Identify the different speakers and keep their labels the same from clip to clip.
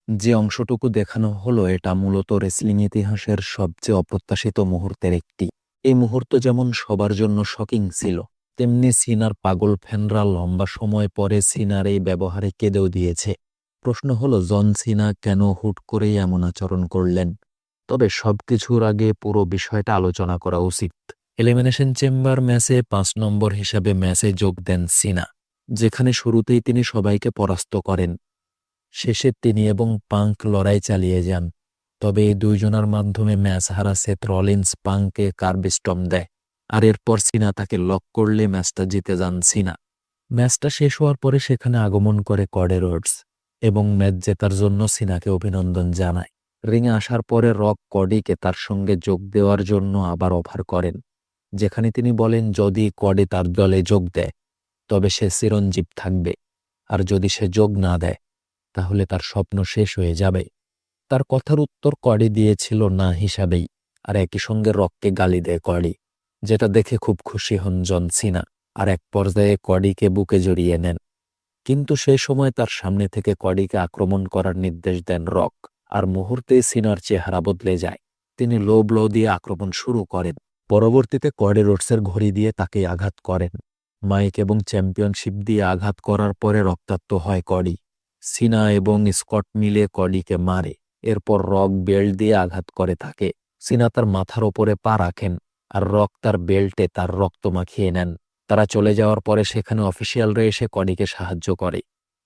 Speaker 1: যে অংশটুকু দেখানো হলো এটা মূলত রেসলিং ইতিহাসের সবচেয়ে অপ্রত্যাশিত মুহূর্তের একটি। এই মুহূর্ত যেমন সবার জন্য শকিং ছিল, তেমনি সিনার পাগল ফ্যানরা লম্বা সময় পরে সিনার এই ব্যবহারে কেঁদেও দিয়েছে। প্রশ্ন হলো জন সিনা কেন হুট করেই এমন আচরণ করলেন? তবে সবকিছুর আগে পুরো বিষয়টা আলোচনা করা উচিত। এলিমিনেশন চেম্বার ম্যাচে ৫ নম্বর হিসাবে ম্যাচে যোগ দেন সিনা, যেখানে শুরুতেই তিনি সবাইকে পরাস্ত করেন। শেষে তিনি এবং পাঙ্ক লড়াই চালিয়ে যান, তবে এই দুইজনের মাধ্যমে ম্যাচ হারা সেথ রলিন্স পাঙ্ককে কার্বস্টম দেয়, আর এরপর সিনা তাকে লক করলে ম্যাচটা জিতে যান সিনা। ম্যাচটা শেষ হওয়ার পরে সেখানে আগমন করে কডি রোডস এবং ম্যাচ জেতার জন্য সিনাকে অভিনন্দন জানায়। রিংয়ে আসার পরে রক কডিকে তার সঙ্গে যোগ দেওয়ার জন্য আবার অফার করেন, যেখানে তিনি বলেন যদি কডি তার দলে যোগ দেয় তবে সে চিরঞ্জীব থাকবে, আর যদি সে যোগ না দেয় তাহলে তার স্বপ্ন শেষ হয়ে যাবে। তার কথার উত্তর কডি দিয়েছিল না হিসাবেই, আর একই সঙ্গে রককে গালি দেয় কডি, যেটা দেখে খুব খুশি হন জন সিনা, আর এক পর্যায়ে কডিকে বুকে জড়িয়ে নেন। কিন্তু সেই সময় তার সামনে থেকে কডিকে আক্রমণ করার নির্দেশ দেন রক, আর মুহূর্তেই সিনার চেহারা বদলে যায়। তিনি লো ব্লো দিয়ে আক্রমণ শুরু করেন। পরবর্তীতে কডি রোডসের ঘড়ি দিয়ে তাকে আঘাত করেন। মাইক এবং চ্যাম্পিয়নশিপ দিয়ে আঘাত করার পরে রক্তাক্ত হয় কডি। সিনা এবং স্কট মিলে কডিকে মারে। এরপর রক বেল্ট দিয়ে আঘাত করে থাকে। সিনা তার মাথার ওপরে পা রাখেন, আর রক তার বেল্টে তার রক্ত মাখিয়ে নেন। তারা চলে যাওয়ার পরে সেখানে অফিসিয়ালরা এসে কডিকে সাহায্য করে।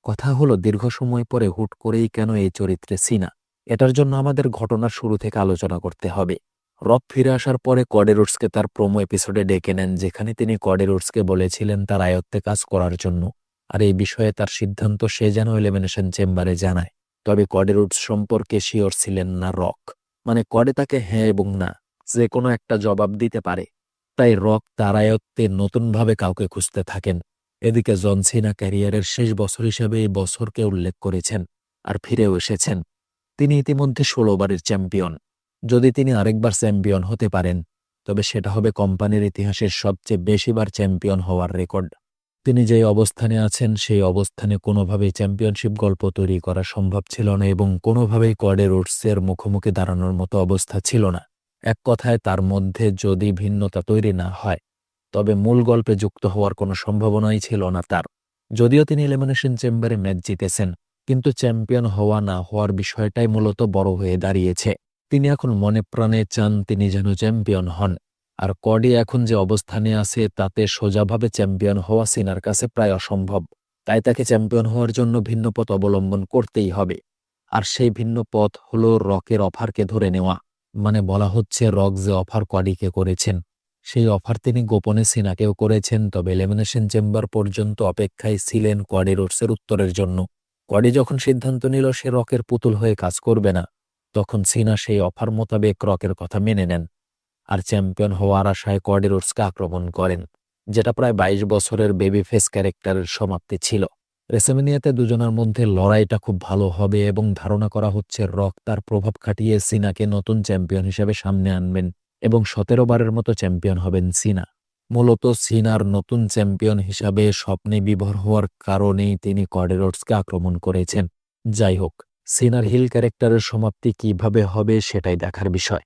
Speaker 1: কথা হলো দীর্ঘ সময় পরে হুট করেই কেন এই চরিত্রে সিনা? এটার জন্য আমাদের ঘটনার শুরু থেকে আলোচনা করতে হবে। রক ফিরে আসার পরে কডি রোডসকে তার প্রোমো এপিসোডে ডেকে নেন, যেখানে তিনি কডি রোডসকে বলেছিলেন তার আয়ত্তে কাজ করার জন্য, আর এই বিষয়ে তার সিদ্ধান্ত সে যেন এলিমিনেশন চেম্বারে জানায়। তবে কডি রোডস সম্পর্কে শিওর ছিলেন না রক, মানে কডি তাকে হ্যাঁ এবং না যে কোনো একটা জবাব দিতে পারে। তাই রক তার আয়ত্তে নতুনভাবে কাউকে খুঁজতে থাকেন। এদিকে জন সিনা ক্যারিয়ারের শেষ বছর হিসেবে এই বছরকে উল্লেখ করেছেন, আর ফিরেও এসেছেন। তিনি ইতিমধ্যে ১৬ বারের চ্যাম্পিয়ন। যদি তিনি আরেকবার চ্যাম্পিয়ন হতে পারেন তবে সেটা হবে কোম্পানির ইতিহাসের সবচেয়ে বেশিবার চ্যাম্পিয়ন হওয়ার রেকর্ড। তিনি যেই অবস্থানে আছেন সেই অবস্থানে কোনোভাবেই চ্যাম্পিয়নশিপ গল্প তৈরি করা সম্ভব ছিল না, এবং কোনোভাবেই কডি রোডসের মুখোমুখি দাঁড়ানোর মতো অবস্থা ছিল না। এক কথায় তার মধ্যে যদি ভিন্নতা তৈরি না হয় তবে মূল গল্পে যুক্ত হওয়ার কোনো সম্ভাবনাই ছিল না তার। যদিও তিনি এলিমিনেশন চেম্বারে ম্যাচ জিতেছেন, কিন্তু চ্যাম্পিয়ন হওয়া না হওয়ার বিষয়টাই মূলত বড় হয়ে দাঁড়িয়েছে। তিনি এখন মনে প্রাণে চান তিনি যেন চ্যাম্পিয়ন হন, আর কডি এখন যে অবস্থানে আছে তাতে সোজাভাবে চ্যাম্পিয়ন হওয়া সিনার কাছে প্রায় অসম্ভব। তাই তাকে চ্যাম্পিয়ন হওয়ার জন্য ভিন্ন পথ অবলম্বন করতেই হবে। আর সেই ভিন্ন পথ হলো রকের অফারকে ধরে নেওয়া। মানে বলা হচ্ছে রক যে অফার কডিকে করেছেন সেই অফার তিনি গোপনে সিনাকেও করেছেন, তবে এলিমিনেশন চেম্বার পর্যন্ত অপেক্ষায় ছিলেন কডি রোডসের উত্তরের জন্য। কডি যখন সিদ্ধান্ত নিল সে রকের পুতুল হয়ে কাজ করবে না, তখন সিনা সেই অফার মোতাবেক রকের কথা মেনে নেন, আর চ্যাম্পিয়ন হওয়ার আশায় কডি রোডসকে আক্রমণ করেন, যেটা প্রায় ২২ বছরের বেবি ফেস ক্যারেক্টারের সমাপ্তি ছিল। রেসেলম্যানিয়াতে দুজনের মধ্যে লড়াইটা খুব ভালো হবে এবং ধারণা করা হচ্ছে রক তার প্রভাব খাটিয়ে সিনাকে নতুন চ্যাম্পিয়ন হিসেবে সামনে আনবেন এবং ১৭ বারের মতো চ্যাম্পিয়ন হবেন সিনা। মূলত সিনার নতুন চ্যাম্পিয়ন হিসাবে স্বপ্নে বিভোর হওয়ার কারণেই তিনি কডি রোডসকে আক্রমণ করেছেন। যাই হোক, সিনার হিল ক্যারেক্টারের সমাপ্তি কিভাবে হবে সেটাই দেখার বিষয়।